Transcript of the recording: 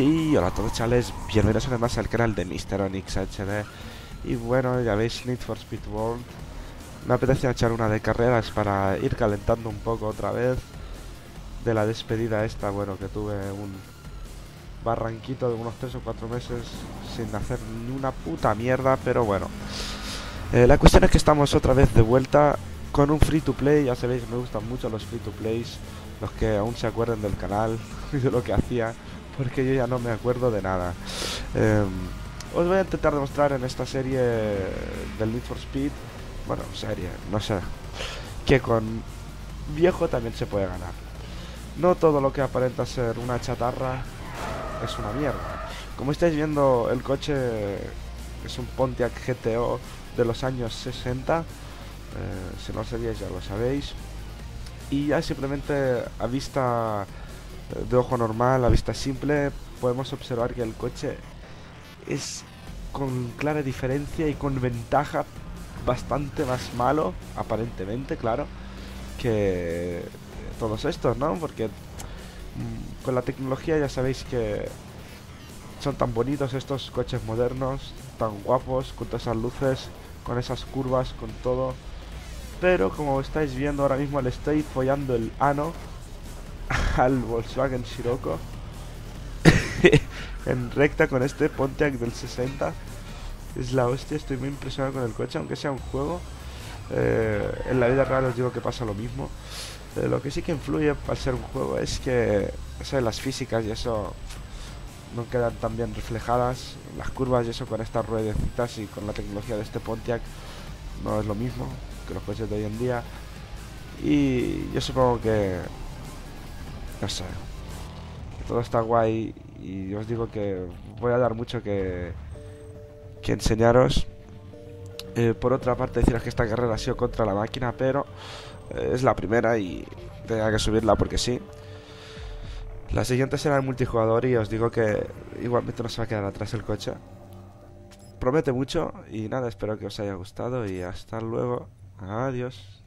Y hola a todos chavales, bienvenidos una vez más al canal de Mr. Onyx HD. Y bueno, ya veis, Need for Speed World. Me apetece echar una de carreras para ir calentando un poco otra vez de la despedida esta, bueno, que tuve un barranquito de unos 3 o 4 meses sin hacer ni una puta mierda, pero bueno. La cuestión es que estamos otra vez de vuelta con un free to play. Ya sabéis, me gustan mucho los free to plays, los que aún se acuerden del canal y de lo que hacía, porque yo ya no me acuerdo de nada. Eh, Os voy a intentar demostrar en esta serie del Need for Speed, bueno, serie, no sé, que con viejo también se puede ganar. No todo lo que aparenta ser una chatarra es una mierda. Como estáis viendo, el coche es un Pontiac GTO de los años 60. Si no lo sabíais, ya lo sabéis. Y ya simplemente a vista de ojo normal, a vista simple, podemos observar que el coche es con clara diferencia y con ventaja bastante más malo, aparentemente, claro, que todos estos, ¿no? Porque con la tecnología ya sabéis que son tan bonitos estos coches modernos, tan guapos, con todas esas luces, con esas curvas, con todo. Pero como estáis viendo ahora mismo, le estoy follando el ano al Volkswagen Scirocco en recta con este Pontiac del 60. Es la hostia, estoy muy impresionado con el coche, aunque sea un juego. En la vida real os digo que pasa lo mismo. Lo que sí que influye al ser un juego es que, o sea, las físicas y eso no quedan tan bien reflejadas. Las curvas y eso con estas ruedecitas y con la tecnología de este Pontiac no es lo mismo que los coches de hoy en día. Y yo supongo que, no sé, que todo está guay. Y os digo que voy a dar mucho que enseñaros. Por otra parte, deciros que esta carrera ha sido contra la máquina, pero es la primera y tenía que subirla porque sí. La siguiente será el multijugador y os digo que igualmente no se va a quedar atrás el coche. Promete mucho y nada, espero que os haya gustado y hasta luego. Adiós.